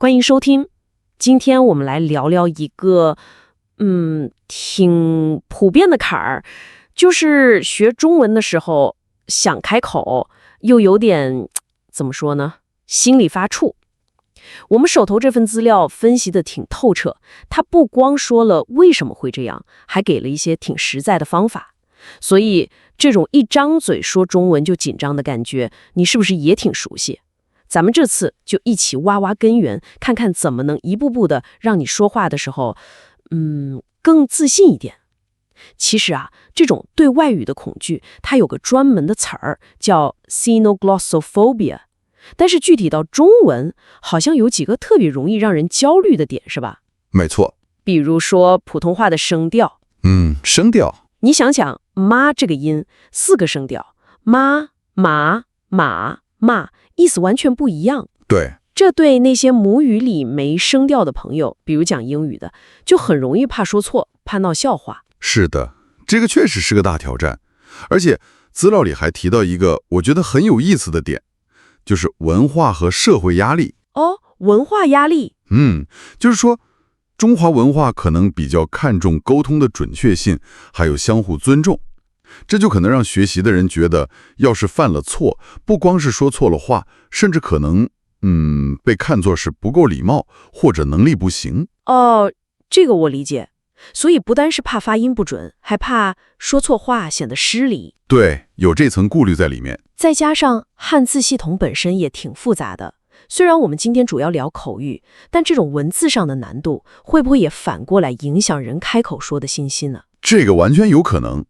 欢迎收听。今天我们来聊聊一个，挺普遍的坎儿，就是学中文的时候想开口，又有点，怎么说呢，心里发怵。我们手头这份资料分析的挺透彻，它不光说了为什么会这样，还给了一些挺实在的方法。所以这种一张嘴说中文就紧张的感觉，你是不是也挺熟悉？咱们这次就一起挖挖根源，看看怎么能一步步的让你说话的时候，更自信一点。其实啊，这种对外语的恐惧，它有个专门的词儿叫 xenoglossophobia， 但是具体到中文，好像有几个特别容易让人焦虑的点，是吧？没错。比如说普通话的声调。声调。你想想，妈这个音4个声调，妈、马、马、骂，意思完全不一样。对，这对那些母语里没声调的朋友，比如讲英语的，就很容易怕说错，怕闹笑话。是的，这个确实是个大挑战。而且资料里还提到一个我觉得很有意思的点，就是文化和社会压力。哦，文化压力。就是说中华文化可能比较看重沟通的准确性，还有相互尊重。这就可能让学习的人觉得，要是犯了错，不光是说错了话，甚至可能被看作是不够礼貌，或者能力不行。哦，这个我理解。所以不单是怕发音不准，还怕说错话显得失礼。对，有这层顾虑在里面。再加上汉字系统本身也挺复杂的，虽然我们今天主要聊口语，但这种文字上的难度，会不会也反过来影响人开口说的信心呢？这个完全有可能。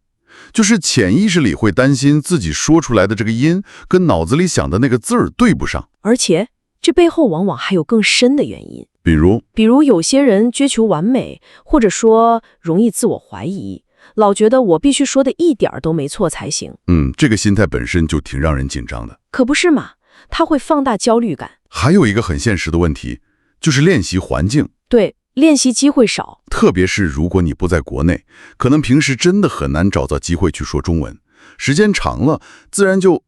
就是潜意识里会担心自己说出来的这个音跟脑子里想的那个字儿对不上，而且这背后往往还有更深的原因，比如有些人追求完美，或者说容易自我怀疑，老觉得我必须说的一点儿都没错才行。这个心态本身就挺让人紧张的。可不是嘛，它会放大焦虑感。还有一个很现实的问题，就是练习环境。对，练习机会少，特别是如果你不在国内，可能平时真的很难找到机会去说中文，时间长了，自然就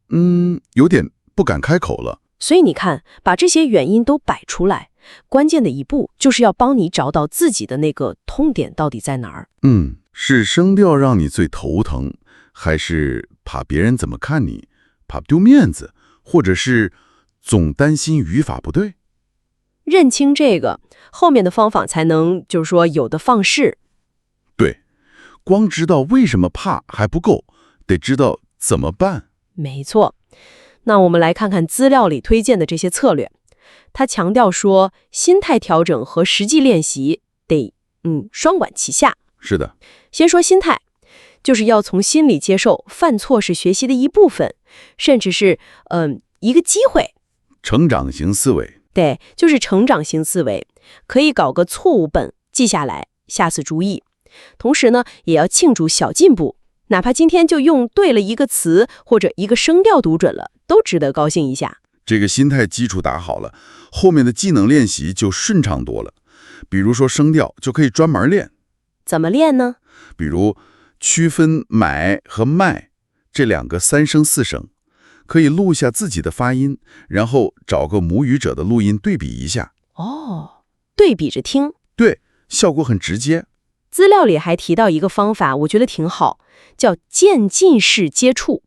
有点不敢开口了。所以你看，把这些原因都摆出来，关键的一步就是要帮你找到自己的那个痛点到底在哪儿。是声调让你最头疼，还是怕别人怎么看你，怕丢面子，或者是总担心语法不对？认清这个，后面的方法才能就是说有的放矢。对，光知道为什么怕还不够，得知道怎么办。没错。那我们来看看资料里推荐的这些策略。他强调说，心态调整和实际练习得双管齐下。是的。先说心态，就是要从心里接受犯错是学习的一部分，甚至是一个机会。成长型思维。对，就是成长型思维，可以搞个错误本记下来，下次注意。同时呢，也要庆祝小进步，哪怕今天就用对了一个词或者一个声调读准了，都值得高兴一下。这个心态基础打好了，后面的技能练习就顺畅多了。比如说声调就可以专门练。怎么练呢？比如区分买和卖这两个3声4声，可以录下自己的发音，然后找个母语者的录音对比一下。对比着听。对，效果很直接。资料里还提到一个方法，我觉得挺好，叫渐进式接触。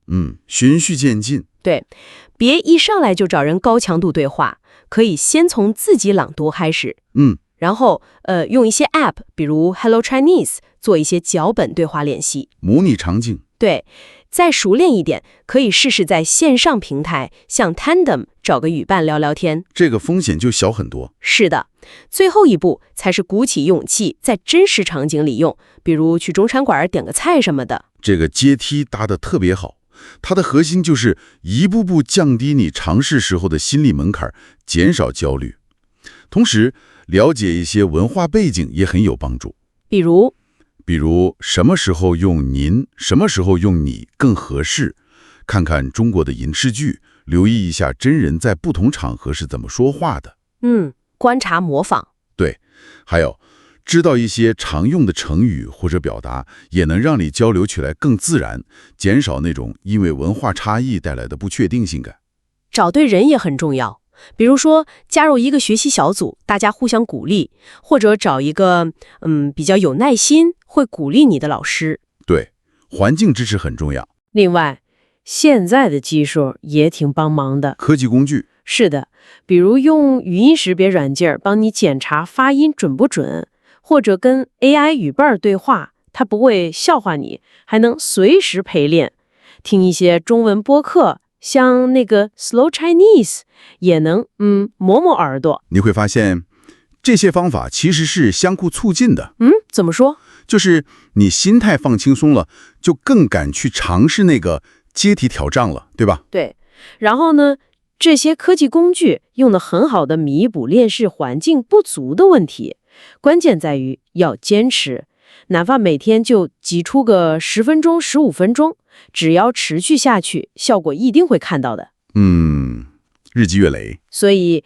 循序渐进。对，别一上来就找人高强度对话，可以先从自己朗读开始。然后用一些 App， 比如 Hello Chinese， 做一些脚本对话练习，模拟场景。对，再熟练一点，可以试试在线上平台，像 Tandem 找个语伴聊聊天，这个风险就小很多。是的，最后一步才是鼓起勇气，在真实场景里用，比如去中餐馆点个菜什么的。这个阶梯搭得特别好，它的核心就是一步步降低你尝试时候的心理门槛，减少焦虑。同时，了解一些文化背景也很有帮助。比如什么时候用您，什么时候用你更合适，看看中国的影视剧，留意一下真人在不同场合是怎么说话的。观察模仿。对，还有知道一些常用的成语或者表达，也能让你交流起来更自然，减少那种因为文化差异带来的不确定性感。找对人也很重要，比如说加入一个学习小组，大家互相鼓励，或者找一个比较有耐心、会鼓励你的老师。对，环境支持很重要。另外，现在的技术也挺帮忙的。科技工具是的，比如用语音识别软件帮你检查发音准不准，或者跟 AI 语伴对话，它不会笑话你，还能随时陪练。听一些中文播客，像那个 Slow Chinese， 也能磨磨耳朵。你会发现，这些方法其实是相互促进的。怎么说？就是你心态放轻松了，就更敢去尝试那个阶梯挑战了，对吧？对。然后呢，这些科技工具用得很好的弥补练习环境不足的问题，关键在于要坚持，哪怕每天就挤出个10分钟、15分钟，只要持续下去，效果一定会看到的。日积月累。所以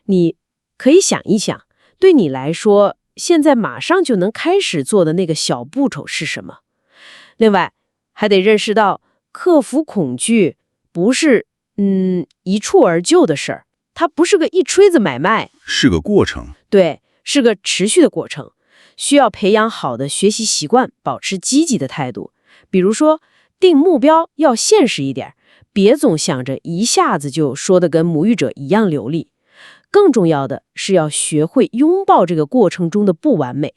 你可以想一想，对你来说，现在马上就能开始做的那个小步骤是什么？另外，还得认识到，克服恐惧不是一蹴而就的事儿，它不是个一锤子买卖，是个过程。对，是个持续的过程，需要培养好的学习习惯，保持积极的态度。比如说，定目标要现实一点，别总想着一下子就说得跟母语者一样流利。更重要的是要学会拥抱这个过程中的不完美，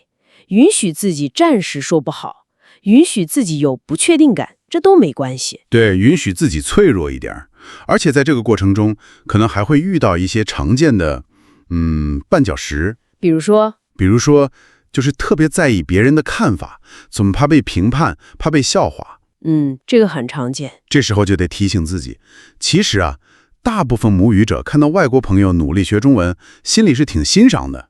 允许自己暂时说不好，允许自己有不确定感，这都没关系。对，允许自己脆弱一点，而且在这个过程中，可能还会遇到一些常见的绊脚石。比如说，就是特别在意别人的看法，总怕被评判，怕被笑话。这个很常见。这时候就得提醒自己，其实啊，大部分母语者看到外国朋友努力学中文，心里是挺欣赏的。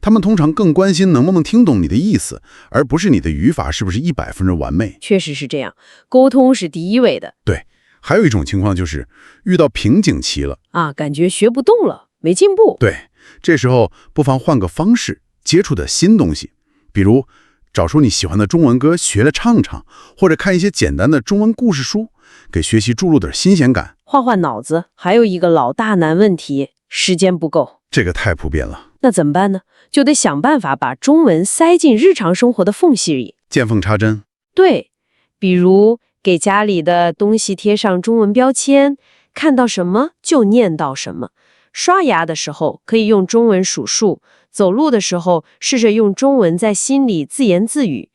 他们通常更关心能不能听懂你的意思，而不是你的语法是不是100%完美。确实是这样，沟通是第一位的。对，还有一种情况就是遇到瓶颈期了啊，感觉学不动了，没进步。对，这时候不妨换个方式接触的新东西，比如找出你喜欢的中文歌学了唱唱，或者看一些简单的中文故事书，给学习注入点新鲜感。换脑子。还有一个老大难问题，时间不够。这个太普遍了。那怎么办呢？就得想办法把中文塞进日常生活的缝隙里，见缝插针。对，比如给家里的东西贴上中文标签，看到什么就念到什么。刷牙的时候可以用中文数数，走路的时候试着用中文在心里自言自语，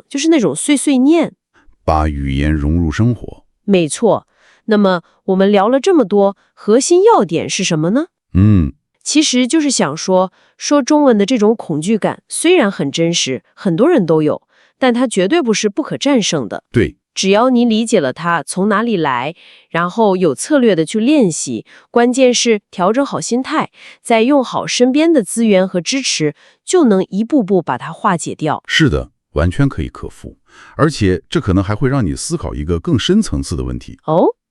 就是那种碎碎念，把语言融入生活。没错。那么我们聊了这么多，核心要点是什么呢？其实就是想说中文的这种恐惧感虽然很真实，很多人都有，但它绝对不是不可战胜的。对，只要你理解了它从哪里来，然后有策略的去练习，关键是调整好心态，再用好身边的资源和支持，就能一步步把它化解掉。是的，完全可以克服。而且这可能还会让你思考一个更深层次的问题。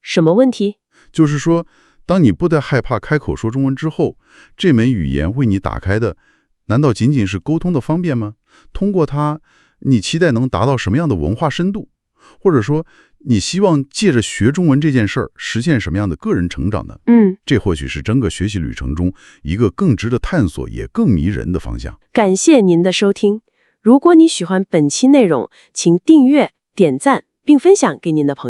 什么问题？就是说，当你不再害怕开口说中文之后，这门语言为你打开的，难道仅仅是沟通的方便吗？通过它，你期待能达到什么样的文化深度？或者说，你希望借着学中文这件事儿，实现什么样的个人成长呢？这或许是整个学习旅程中一个更值得探索也更迷人的方向。感谢您的收听。如果你喜欢本期内容，请订阅、点赞并分享给您的朋友。